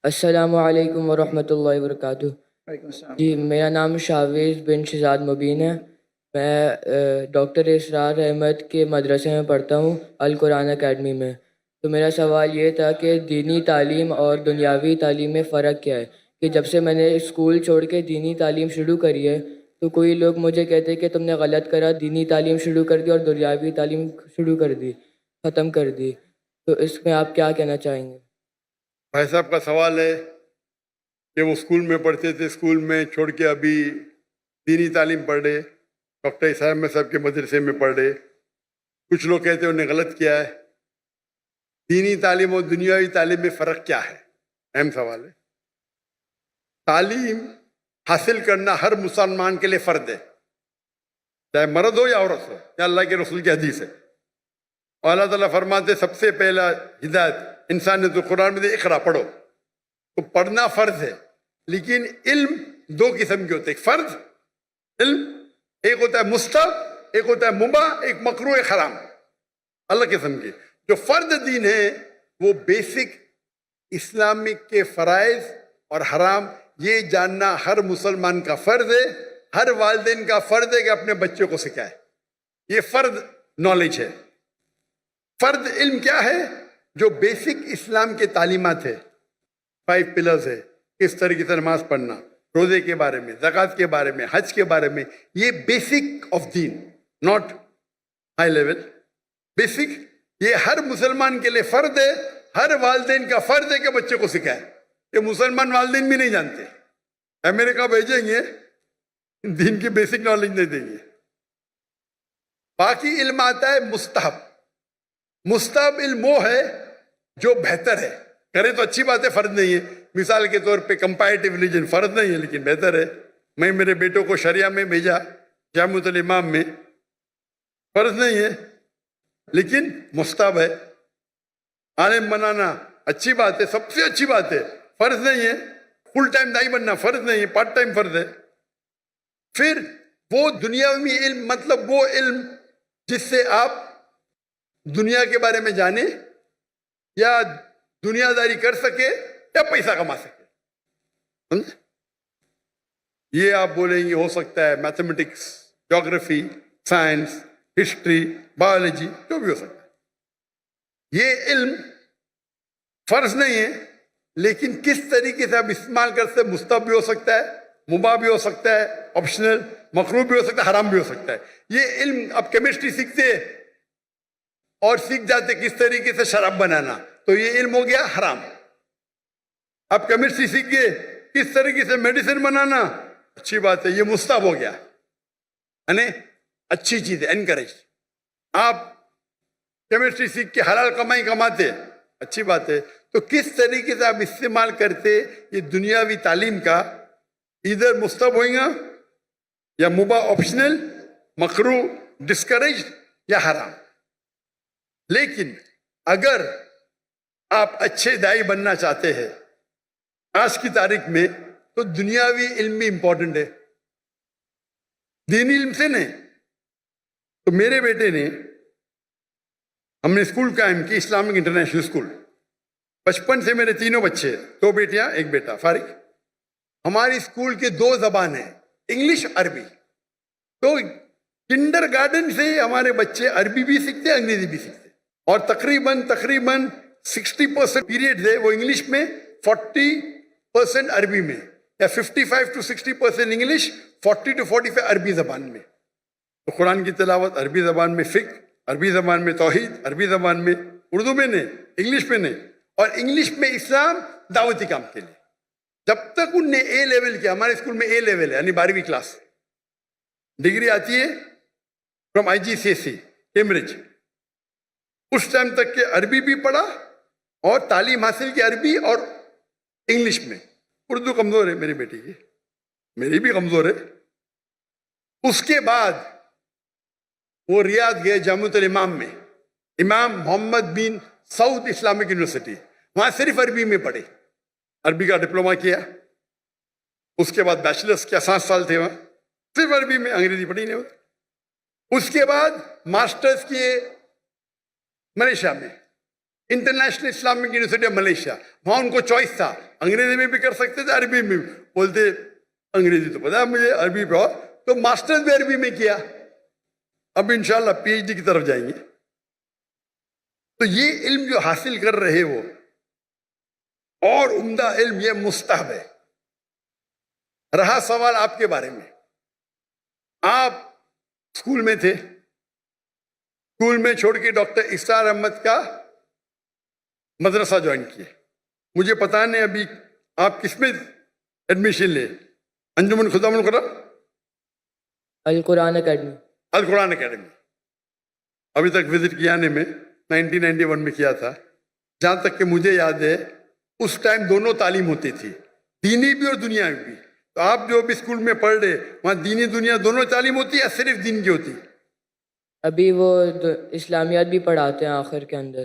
السلام علیکم ورحمۃ اللہ وبرکاتہ۔ وعلیکم السلام۔ جی میرا نام شاویز بن شہزاد مبین ہے۔ میں ڈاکٹر اسرار احمد کے مدرسے میں پڑھتا ہوں، القرآن اکیڈمی میں۔ تو میرا سوال یہ تھا کہ دینی تعلیم اور دنیاوی تعلیم میں فرق کیا ہے؟ کہ جب سے میں نے اسکول چھوڑ کے دینی تعلیم شروع کری ہے تو کوئی لوگ مجھے کہتے ہیں کہ تم نے غلط کرا، دینی تعلیم شروع کر دی اور دنیاوی تعلیم شروع کر دی، ختم کر دی۔ تو اس میں آپ کیا کہنا چاہیں گے؟ بھائی صاحب کا سوال ہے کہ وہ اسکول میں پڑھتے تھے، اسکول میں چھوڑ کے ابھی دینی تعلیم پڑھ رہے، ڈاکٹر صاحب میں صاحب کے مدرسے میں پڑھ رہے۔ کچھ لوگ کہتے ہیں انہوں نے غلط کیا ہے۔ دینی تعلیم اور دنیاوی تعلیم میں فرق کیا ہے؟ اہم سوال ہے۔ تعلیم حاصل کرنا ہر مسلمان کے لیے فرض ہے، چاہے مرد ہو یا عورت ہو، یا اللہ کے رسول کی حدیث ہے۔ اور اللہ تعالیٰ فرماتے سب سے پہلا ہدایت انسان نے تو قرآن میں دے، اقرا پڑھو۔ تو پڑھنا فرض ہے، لیکن علم دو قسم کے ہوتے ہیں۔ ایک فرض علم، ایک ہوتا ہے مستحب، ایک ہوتا ہے مباح، ایک مکروہ، ایک حرام، الگ قسم کے۔ جو فرض دین ہے وہ بیسک اسلامک کے فرائض اور حرام یہ جاننا ہر مسلمان کا فرض ہے، ہر والدین کا فرض ہے کہ اپنے بچوں کو سکھائے۔ یہ فرض نالج ہے۔ فرض علم کیا ہے؟ جو بیسک اسلام کے تعلیمات ہے، 5 پلرز ہے، کس طریقے سے نماز پڑھنا، روزے کے بارے میں، زکوٰۃ کے بارے میں، حج کے بارے میں، یہ بیسک آف دین، ناٹ ہائی لیول، بیسک۔ یہ ہر مسلمان کے لیے فرض ہے، ہر والدین کا فرض ہے کہ بچے کو سکھائے۔ یہ مسلمان والدین بھی نہیں جانتے، امریکہ بھیجیں گے دین کی بیسک نالج نہیں دیں گے۔ باقی علم آتا ہے مستحب۔ مستحب علم وہ ہے جو بہتر ہے، کرے تو اچھی بات ہے، فرض نہیں ہے۔ مثال کے طور پہ کمپیریٹیو ریلیجن فرض نہیں ہے لیکن بہتر ہے۔ میں میرے بیٹوں کو شریعہ میں بھیجا، جامعۃ الامام میں، فرض نہیں ہے لیکن مستحب ہے۔ عالم بنانا اچھی بات ہے، سب سے اچھی بات ہے، فرض نہیں ہے۔ فل ٹائم دائی بننا فرض نہیں ہے، پارٹ ٹائم فرض ہے۔ پھر وہ دنیاوی علم، مطلب وہ علم جس سے آپ دنیا کے بارے میں جانیں یا دنیا داری کر سکے یا پیسہ کما سکے، سمجھے؟ یہ آپ بولیں گے ہو سکتا ہے میتھمیٹکس، جغرافی، سائنس، ہسٹری، بایولوجی، جو بھی ہو سکتا ہے۔ یہ علم فرض نہیں ہے لیکن کس طریقے سے آپ استعمال کرتے، مستحب بھی ہو سکتا ہے، مباح بھی ہو سکتا ہے، آپشنل، مکروہ بھی ہو سکتا ہے، حرام بھی ہو سکتا ہے۔ یہ علم آپ کیمسٹری سیکھتے اور سیکھ جاتے کس طریقے سے شراب بنانا، تو یہ علم ہو گیا حرام۔ آپ کیمسٹری سیکھ گئے کس طریقے سے میڈیسن بنانا، اچھی بات ہے، یہ مستحب ہو گیا، یعنی اچھی چیز ہے، انکریج۔ آپ کیمسٹری سیکھ کے حلال کمائی کماتے، اچھی بات ہے۔ تو کس طریقے سے آپ استعمال کرتے یہ دنیاوی تعلیم کا، ادھر مستحب ہوئیں گا یا مباح، آپشنل، مکروہ، ڈسکریج یا حرام۔ لیکن اگر آپ اچھے دائی بننا چاہتے ہیں آج کی تاریخ میں تو دنیاوی علم بھی امپورٹنٹ ہے، دینی علم سے نہیں۔ تو میرے بیٹے نے، ہم نے اسکول قائم کی، اسلامک انٹرنیشنل اسکول۔ بچپن سے میرے تینوں بچے، 2 بیٹیاں 1 بیٹا، فارغ۔ ہماری اسکول کے 2 زبان ہیں، انگلش، عربی۔ تو کنڈر گارڈن سے ہمارے بچے عربی بھی سیکھتے، انگریزی بھی سیکھتے، اور تقریباً 60% پیریڈ ہے وہ انگلش میں، 40% عربی میں، یا 55 to 60% انگلش، 40 to 45 عربی زبان میں۔ تو قرآن کی تلاوت عربی زبان میں، فقہ عربی زبان میں، توحید عربی زبان میں، اردو میں نہیں، انگلش میں نہیں۔ اور انگلش میں اسلام دعوتی کام کے لیے۔ جب تک ان نے اے لیول کیا، ہمارے اسکول میں اے لیول ہے یعنی 12ویں کلاس، ڈگری آتی ہے فرام IGCSE کیمبرج، اس ٹائم تک کہ عربی بھی پڑھا اور تعلیم حاصل کی عربی اور انگلش میں۔ اردو کمزور ہے میری بیٹی کی، میری بھی کمزور ہے۔ اس کے بعد وہ ریاض گئے جامعۃ الامام میں، امام محمد بن سعود اسلامک یونیورسٹی، وہاں صرف عربی میں پڑھے، عربی کا ڈپلومہ کیا۔ اس کے بعد بیچلرس کیا، 7 سال تھے وہاں، صرف عربی میں، انگریزی پڑھی نہیں ہوتی۔ اس کے بعد ماسٹرز کیے ملیشیا میں، International Islamic University of Malaysia, وہاں ان کو چوائس تھا انگریزی میں بھی کر سکتے تھے, عربی میں بھی. بولتے انگریزی تو پتا ہے مجھے, عربی پہ اور, تو ماسٹرز بھی عربی میں کیا. اب انشاءاللہ پی ایچ ڈی کی طرف جائیں گے. تو یہ علم جو حاصل کر رہے ہو, اور عمدہ علم یہ مستحب ہے. رہا سوال آپ کے بارے میں, آپ اسکول میں تھے, اسکول میں چھوڑ کے ڈاکٹر اسرار احمد کا مدرسہ جوائن کیے. مجھے پتا نہیں ابھی آپ کس میں ایڈمیشن لے, انجمن خدام القرآن, القرآن اکیڈمی. القرآن اکیڈمی. ابھی تک وزٹ کیا نے میں 1991 میں کیا تھا. جہاں تک کہ مجھے یاد ہے اس ٹائم دونوں تعلیم ہوتی تھی, دینی بھی اور دنیاوی بھی. تو آپ جو بھی اسکول میں پڑھ رہے وہاں دینی دنیا دونوں تعلیم ہوتی ہے یا صرف دین کی ہوتی؟ ابھی وہ اسلامیات بھی پڑھاتے ہیں آخر کے اندر.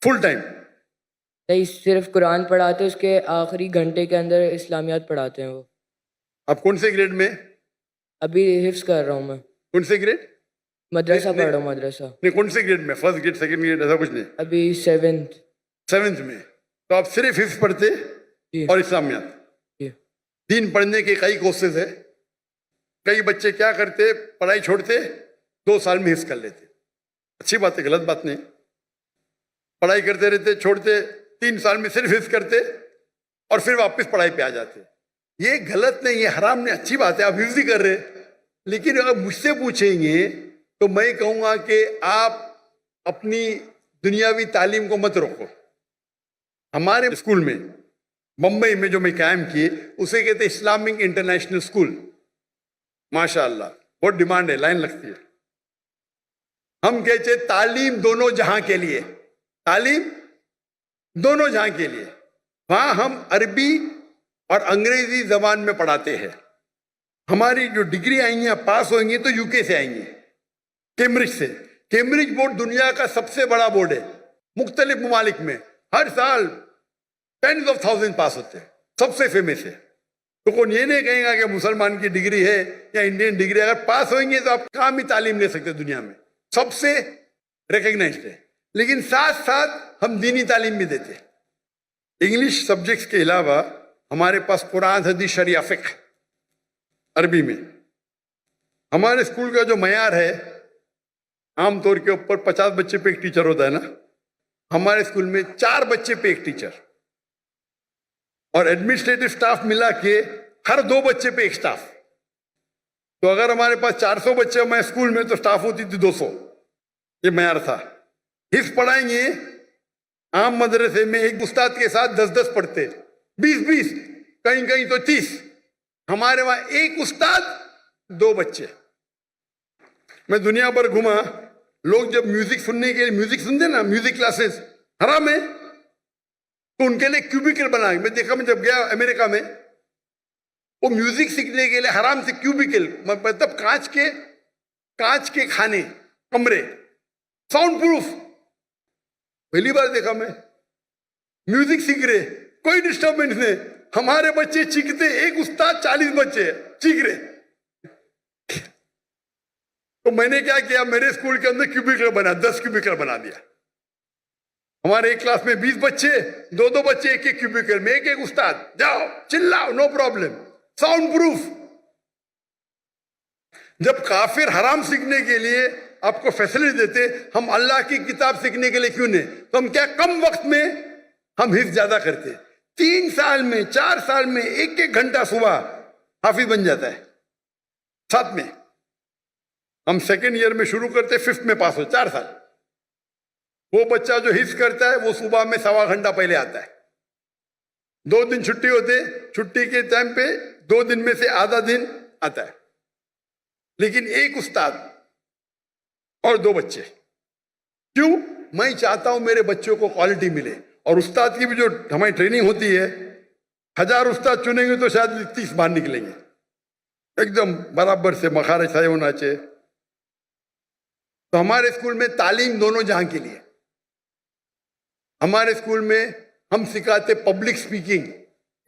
Full time? نہیں, صرف قرآن پڑھاتے ہیں, اس کے آخری گھنٹے کے اندر اسلامیات پڑھاتے ہیں وہ. آپ کون سے گریڈ میں؟ ابھی حفظ کر رہا ہوں میں. کون سے گریڈ؟ مدرسہ پڑھ رہا ہوں, مدرسہ. نہیں, کون سے گریڈ میں؟ فرسٹ گریڈ, سیکنڈ گریڈ, ایسا کچھ نہیں؟ ابھی 7th. 7th میں. تو آپ صرف حفظ پڑھتے جی اور اسلامیات؟ جی. دین پڑھنے کے کئی کورسز ہیں. کئی بچے کیا کرتے, پڑھائی چھوڑتے 2 سال میں حفظ کر لیتے. اچھی بات ہے, غلط بات نہیں. پڑھائی کرتے رہتے, چھوڑتے, 3 سال میں صرف حفظ کرتے اور پھر واپس پڑھائی پہ آ جاتے. یہ غلط نہیں, یہ حرام نہیں, اچھی بات ہے, آپ حفظ ہی کر رہے. لیکن اگر مجھ سے پوچھیں گے تو میں کہوں گا کہ آپ اپنی دنیاوی تعلیم کو مت روکو. ہمارے اسکول میں بمبئی میں جو میں قائم کیے اسے کہتے اسلامک انٹرنیشنل اسکول. ماشاء اللہ بہت ڈیمانڈ ہے, لائن لگتی ہے. ہم کہتے تعلیم دونوں جہاں کے لیے, تعلیم دونوں جہاں کے لیے. وہاں ہم عربی اور انگریزی زبان میں پڑھاتے ہیں. ہماری جو ڈگری آئیں گی, پاس ہوئیں گی تو یو کے سے آئیں گی, کیمبرج سے. کیمبرج بورڈ دنیا کا سب سے بڑا بورڈ ہے. مختلف ممالک میں ہر سال 10,000 پاس ہوتے ہیں, سب سے فیمس ہے. تو کون یہ نہیں کہیں گا کہ مسلمان کی ڈگری ہے یا انڈین ڈگری. اگر پاس ہوئیں گے تو آپ کام ہی تعلیم لے سکتے دنیا میں, سب سے ریکگنائزڈ ہے. لیکن ساتھ ساتھ ہم دینی تعلیم بھی دیتے. انگلش سبجیکٹس کے علاوہ ہمارے پاس قرآن, حدیث, شریعہ, فقہ عربی میں. ہمارے اسکول کا جو معیار ہے, عام طور کے اوپر 50 بچے پہ ایک ٹیچر ہوتا ہے نا, ہمارے اسکول میں 4 بچے پہ ایک ٹیچر, اور ایڈمنسٹریٹو سٹاف ملا کے ہر 2 بچے پہ ایک سٹاف. تو اگر ہمارے پاس 400 بچے ہمارے اسکول میں تو سٹاف ہوتی تھی 200. یہ معیار تھا. حفظ پڑھائیں گے, عام مدرسے میں ایک استاد کے ساتھ 10 پڑھتے, 20 کہیں کہیں تو 30. ہمارے وہاں ایک استاد 2 بچے. میں دنیا بھر گھما, لوگ جب میوزک سننے کے لیے میوزک سنتے نا, میوزک کلاسز حرام ہے, تو ان کے لیے کیوبیکل بنا. میں دیکھا, میں جب گیا امریکہ میں, وہ میوزک سیکھنے کے لیے حرام سے کیوبیکل, مطلب کانچ کے کھانے, کمرے, ساؤنڈ پروف. پہلی بار دیکھا میں. میوزک سیکھ رہے, کوئی ڈسٹربنس نہیں. ہمارے بچے چیختے, ایک استاد 40 بچے چیخ رہے. تو میں نے کیا کیا, میرے اسکول کے اندر کیوبیکل بنا, 10 کیوبیکل بنا دیا. ہمارے ایک کلاس میں 20 بچے, 2 بچے ایک کیوبیکل میں, ایک استاد, جاؤ چلاؤ, نو پرابلم, ساؤنڈ پروف. جب کافر حرام سیکھنے کے لیے آپ کو فیسلٹی دیتے, ہم اللہ کی کتاب سیکھنے کے لیے کیوں نہیں؟ تو ہم کیا کم وقت میں ہم حفظ زیادہ کرتے. 3 سال میں, 4 سال میں 1 گھنٹہ صبح حافظ بن جاتا ہے. 7 میں ہم سیکنڈ ایئر میں شروع کرتے, 5th میں پاس ہو, 4 سال. وہ بچہ جو حفظ کرتا ہے وہ صبح میں 1.25 گھنٹہ پہلے آتا ہے. 2 دن چھٹی ہوتے, چھٹی کے ٹائم پہ 2 دن میں سے آدھا دن آتا ہے. لیکن ایک استاد اور 2 بچے. کیوں؟ میں چاہتا ہوں میرے بچوں کو کوالٹی ملے. اور استاد کی بھی جو ہماری ٹریننگ ہوتی ہے, 1000 استاد چنیں گے تو شاید 30 باہر نکلیں گے, ایک دم برابر سے مخارج صحیح ہونا چاہیے. تو ہمارے اسکول میں تعلیم دونوں جہاں کے لیے. ہمارے اسکول میں ہم سکھاتے پبلک سپیکنگ,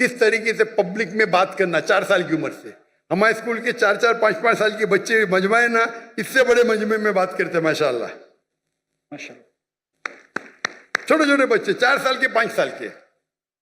کس طریقے سے پبلک میں بات کرنا 4 سال کی عمر سے. ہمارے اسکول کے 4 5 سال کے بچے مجمع ہے نا, اس سے بڑے مجمع میں بات کرتے ہیں. ماشاء اللہ, چھوٹے چھوٹے بچے 4 سال کے 5 سال کے.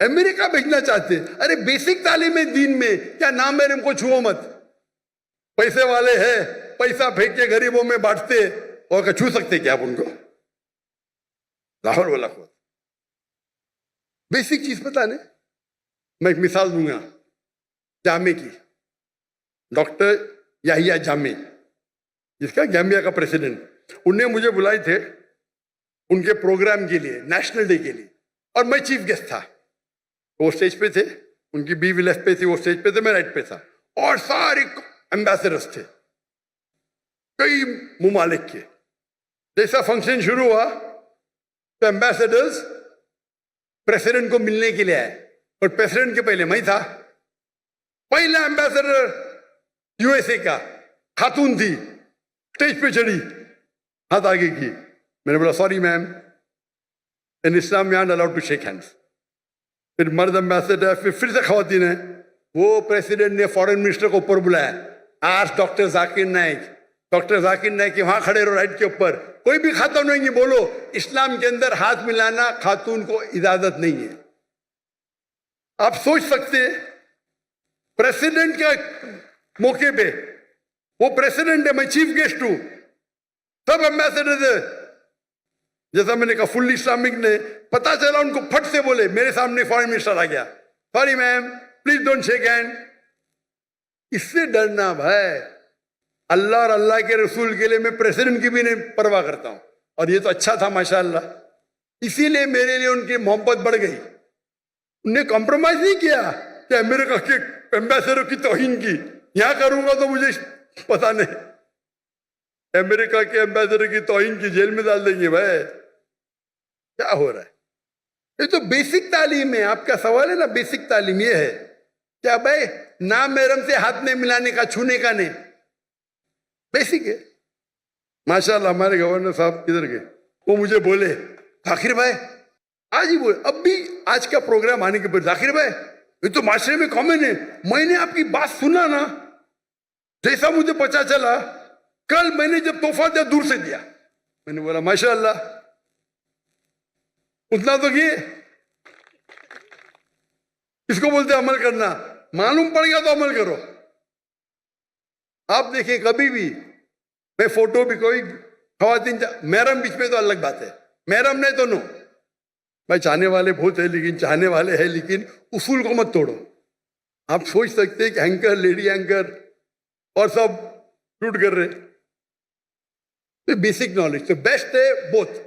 امریکہ بھیجنا چاہتے ہیں. ارے بیسک تعلیم دین میں کیا نام محرم کو چھو مت. پیسے والے ہیں, پیسہ پھینک کے غریبوں میں بانٹتے, اور کہ چھو سکتے کیا آپ ان کو؟ لاہور والا کو بیسک چیز پتا نہیں. میں ایک مثال دوں گا جامع کی. ڈاکٹر یحییٰ جامع, جس کا گیمبیا کا پریسیڈنٹ, انہیں مجھے بلائے تھے ان کے پروگرام کے لیے, نیشنل ڈے کے لیے, اور میں چیف گیسٹ تھا. وہ اسٹیج پہ تھے, ان کی بیوی لیفٹ پہ تھی, وہ اسٹیج پہ تھے, میں رائٹ پہ تھا, اور سارے ایمبیسڈرز تھے کئی ممالک کے. جیسا فنکشن شروع ہوا تو ایمبیسڈرز پریسیڈنٹ کو ملنے کے لیے آئے, اور پریسیڈنٹ کے پہلے میں تھا. پہلا ایمبیسڈر یو ایس اے کا خاتون تھی, اسٹیج پہ چڑھی, ہاتھ آگے کی. میں نے بولا sorry ma'am, in Islam we aren't allowed to shake hands. پھر مرد ایمبیسڈر, پھر سے خواتین ہیں. وہ پریسیڈنٹ نے فارن منسٹر کو اوپر بلایا, آج ڈاکٹر ذاکر نائک, ڈاکٹر ذاکر نائک کہ وہاں کھڑے رہو رائٹ کے اوپر, کوئی بھی خاتون نہیں, بولو اسلام کے اندر ہاتھ ملانا خاتون کو اجازت نہیں ہے. آپ سوچ سکتے پریسیڈنٹ کے موقع پہ, وہ پریسیڈنٹ ہے, میں چیف گیسٹ ہوں, سب ایمبیسڈر ہے. جیسا میں نے کہا فل اسلامک نے, پتا چلا ان کو پھٹ سے بولے, میرے سامنے فارن منسٹر آ گیا, sorry ma'am please don't shake hand. اس سے ڈرنا بھائی, اللہ اور اللہ کے رسول کے لیے میں پریسیڈنٹ کی بھی نہیں پرواہ کرتا ہوں, اور یہ تو اچھا تھا ماشاءاللہ. اسی لیے میرے لیے ان کی محبت بڑھ گئی. انہوں نے کمپرومائز نہیں کیا کہ امریکہ کے ایمبیسڈر کی توہین کی. یہاں کروں گا تو مجھے پتا نہیں, امریکہ کے ایمبیسڈر کی توہین کی جیل میں ڈال دیں گے. بھائی کیا ہو رہا ہے؟ یہ تو بیسک تعلیم ہے. آپ کا سوال ہے نا, بیسک تعلیم یہ ہے کیا بھائی نام محرم سے ہاتھ نہیں ملانے کا, چھونے کا نہیں, بیسک ہے. ماشاءاللہ ہمارے گورنر صاحب کدھر گئے, وہ مجھے بولے ذاکر بھائی, آج ہی بولے, اب بھی آج کا پروگرام آنے کے بعد, ذاکر بھائی یہ تو معاشرے میں کامن ہے, میں نے آپ کی بات سنا نا, جیسا مجھے پتا چلا کل میں نے جب تحفہ دیا دور سے دیا. میں نے بولا ماشاءاللہ, اتنا تو کیے. اس کو بولتے عمل کرنا, معلوم پڑ گیا تو عمل کرو. آپ دیکھیں کبھی بھی, میں فوٹو بھی کوئی خواتین محرم بیچ میں تو الگ بات ہے, محرم نہیں تو نو. بھائی چاہنے والے بہت ہیں, لیکن چاہنے والے ہیں, لیکن اصول کو مت توڑو. آپ سوچ سکتے ہیں کہ اینکر, لیڈی اینکر اور سب شوٹ کر رہے. بیسک نالج تو بیسٹ ہے, بوتھ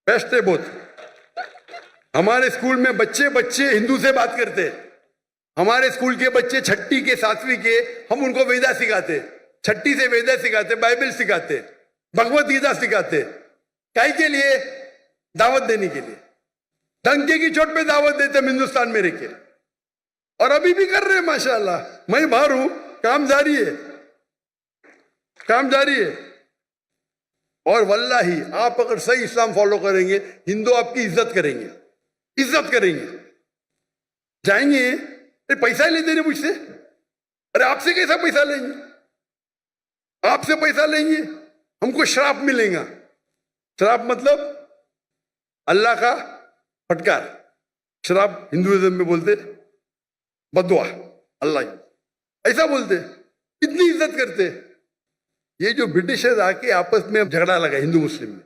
بیسٹ ہے, بوتھ. ہمارے اسکول میں بچے ہندو سے بات کرتے. ہمارے اسکول کے بچے چھٹی کے ساتویں کے, ہم ان کو ویدا سکھاتے, چھٹی سے ویدا سکھاتے, بائبل سکھاتے, بھگوت گیتا سکھاتے. کائی کے لیے؟ دعوت دینے کے لیے. ڈنکے کی چوٹ پہ دعوت دیتے ہم ہندوستان میں رہ کے, اور ابھی بھی کر رہے ہیں ماشاءاللہ. میں باہر ہوں, کام جاری ہے, کام جاری ہے. اور واللہ آپ اگر صحیح اسلام فالو کریں گے, ہندو آپ کی عزت کریں گے, عزت کریں گے. جائیں گے, پیسہ ہی لیتے ہیں مجھ سے, ارے آپ سے کیسا پیسہ لیں گے, آپ سے پیسہ لیں گے, ہم کو شراپ ملے گا. شراپ مطلب اللہ کا پھٹکار. شراپ ہندوازم میں بولتے بدوا, اللہ ایسا بولتے. اتنی عزت کرتے. یہ جو برٹشرز آ کے آپس میں جھگڑا لگا ہندو مسلم میں,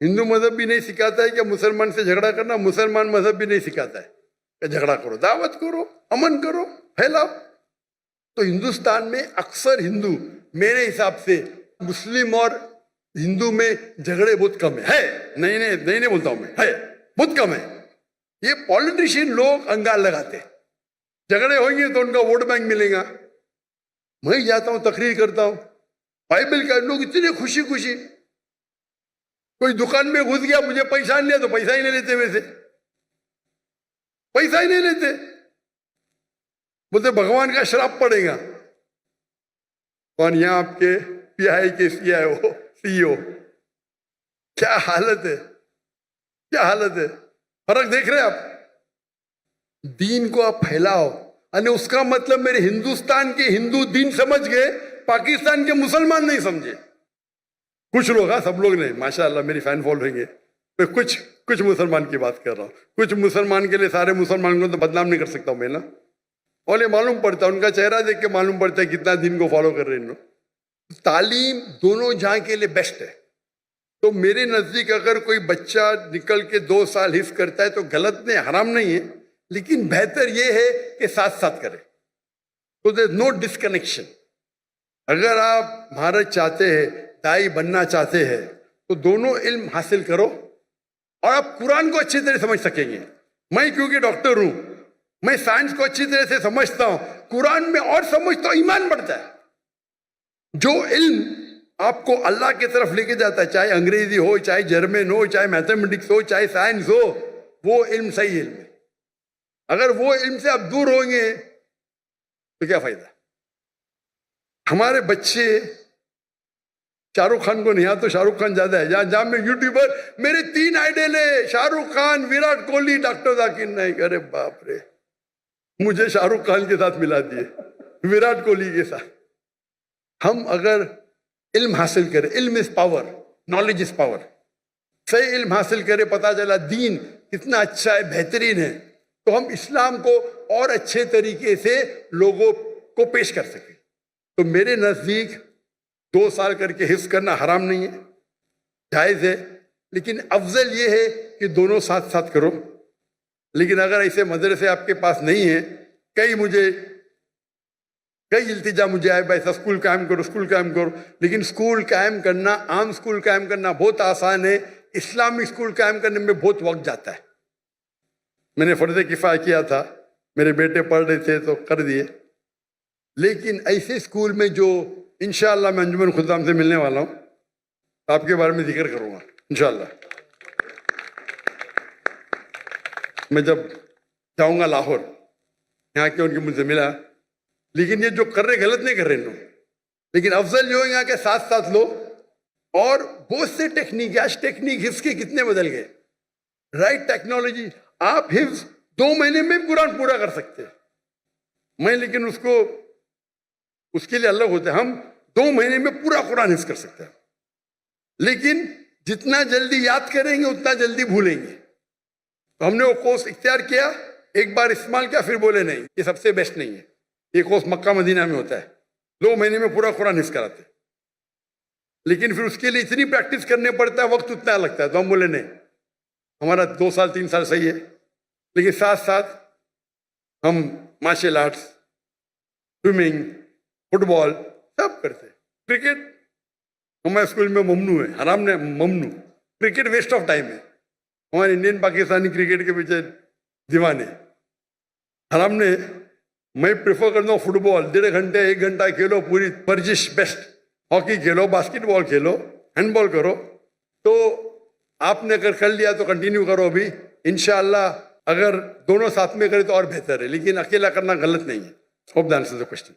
ہندو مذہب بھی نہیں سکھاتا ہے کہ مسلمان سے جھگڑا کرنا, مسلمان مذہب بھی نہیں سکھاتا ہے کہ جھگڑا کرو, دعوت کرو, امن کرو, پھیلاؤ. تو ہندوستان میں اکثر ہندو میرے حساب سے مسلم اور ہندو میں جھگڑے بہت کم ہے. نہیں بولتا ہوں میں, ہے بہت کم ہے. یہ پولیٹیشین لوگ انگال لگاتے, جھگڑے ہوئیں گے تو ان کا ووٹ بینک ملے گا. میں جاتا ہوں, تقریر کرتا ہوں, بائبل کا لوگ اتنے خوشی خوشی. کوئی دکان میں گھس گیا, مجھے پیسہ نہیں لیا تو پیسہ ہی نہیں لیتے, ویسے پیسہ ہی نہیں لیتے. بولتے بھگوان کا شراپ پڑے گا. کون یہاں آپ کے پی آئی کے سی او, کیا حالت ہے, کیا حالت ہے. فرق دیکھ رہے آپ. دین کو آپ پھیلاؤ, یعنی اس کا مطلب میرے ہندوستان کے ہندو دین سمجھ گئے, پاکستان کے مسلمان نہیں سمجھے. کچھ لوگ, ہاں سب لوگ نہیں, ماشاءاللہ میری فین فالوئنگ ہے, کچھ کچھ مسلمان کی بات کر رہا ہوں. کچھ مسلمان کے لیے سارے مسلمان کو تو بدنام نہیں کر سکتا ہوں میں نا. اور یہ معلوم پڑتا ہے, ان کا چہرہ دیکھ کے معلوم پڑتا ہے کتنا دین کو فالو کر رہے ہیں ان لوگ. تعلیم دونوں جہاں کے لیے بیسٹ ہے. تو میرے نزدیک اگر کوئی بچہ نکل کے 2 سال حفظ کرتا ہے تو غلط نہیں, حرام نہیں ہے, لیکن بہتر یہ ہے کہ ساتھ ساتھ کرے. تو دیر نو ڈسکنیکشن. اگر آپ مہارت چاہتے ہیں, دائی بننا چاہتے ہیں, تو دونوں علم حاصل کرو اور آپ قرآن کو اچھی طرح سمجھ سکیں گے. میں کیونکہ ڈاکٹر ہوں, میں سائنس کو اچھی طرح سے سمجھتا ہوں, قرآن میں اور سمجھتا ہوں, ایمان بڑھتا ہے. جو علم آپ کو اللہ کی طرف لے کے جاتا ہے, چاہے انگریزی ہو, چاہے جرمن ہو, چاہے میتھمیٹکس ہو, چاہے سائنس ہو, وہ علم صحیح علم ہے. اگر وہ علم سے آپ دور ہوں گے تو کیا فائدہ. ہمارے بچے شاہ رخ خان کو نہیں آتا تو شاہ رخ خان زیادہ ہے. جہاں میں یوٹیوبر, میرے 3 آئیڈل ہے, شاہ رخ خان, وراٹ کوہلی, ڈاکٹر ذاکر نائک. ارے باپ رے, مجھے شاہ رخ خان کے ساتھ ملا دیے, وراٹ کوہلی کے ساتھ. ہم اگر علم حاصل کرے, علم is power, knowledge is power, صحیح علم حاصل کرے, پتا چلا دین کتنا اچھا ہے, بہترین ہے, تو ہم اسلام کو اور اچھے طریقے سے لوگوں کو پیش کر سکیں. تو میرے نزدیک 2 سال کر کے حفظ کرنا حرام نہیں ہے, جائز ہے, لیکن افضل یہ ہے کہ دونوں ساتھ ساتھ کرو. لیکن اگر ایسے مدرسے آپ کے پاس نہیں ہیں, کئی التجا مجھے آئے, بھائی اسکول قائم کرو, اسکول قائم کرو. لیکن اسکول قائم کرنا, عام اسکول قائم کرنا بہت آسان ہے, اسلامک اسکول قائم کرنے میں بہت وقت جاتا ہے. میں نے فرض کفایہ کیا تھا, میرے بیٹے پڑھ رہے تھے تو کر دیے. لیکن ایسے اسکول میں جو انشاءاللہ میں انجمن خدام سے ملنے والا ہوں, آپ کے بارے میں ذکر کروں گا انشاءاللہ. میں جب جاؤں گا لاہور, یہاں کے ان کی مجھ سے ملا, لیکن یہ جو کر رہے غلط نہیں کر رہے لوگ, لیکن افضل یہ ہوگا کہ ساتھ ساتھ لو. اور بہت سے ٹیکنیک, آج ٹیکنیک حفظ کے کتنے بدل گئے. رائٹ ٹیکنالوجی, آپ حفظ 2 مہینے میں قرآن پورا کر سکتے. میں لیکن اس کے لیے الگ ہوتا ہے. ہم 2 مہینے میں پورا قرآن حفظ کر سکتے ہیں, لیکن جتنا جلدی یاد کریں گے اتنا جلدی بھولیں گے. تو ہم نے وہ کورس اختیار کیا, ایک بار استعمال کیا, پھر بولے نہیں یہ سب سے بیسٹ نہیں ہے. یہ کورس مکہ مدینہ میں ہوتا ہے, 2 مہینے میں پورا قرآن حفظ کراتے, لیکن پھر اس کے لیے اتنی پریکٹس کرنے پڑتا ہے, وقت اتنا لگتا ہے. تو ہم بولے نہیں, ہمارا 2 سال 3 سال صحیح ہے, لیکن ساتھ ساتھ ہم مارشل آرٹس, سوئمنگ, فٹ بال سب کرتے. کرکٹ ہمارے اسکول میں ممنوع ہے, حرام نے ممنوع. کرکٹ ویسٹ آف ٹائم ہے. ہمارے انڈین پاکستانی کرکٹ کے پیچھے دیوانے. حرام نے, میں پریفر کرتا ہوں فٹ بال, 1.5 گھنٹے 1 گھنٹہ کھیلو, پوری ورزش بیسٹ. ہاکی کھیلو, باسکٹ بال کھیلو, ہینڈ بال کرو. تو آپ نے اگر کر لیا تو کنٹینیو کرو ابھی انشاءاللہ. اگر دونوں ساتھ میں کرے تو اور بہتر ہے, لیکن اکیلا کرنا غلط نہیں ہے. Hope the answers the question.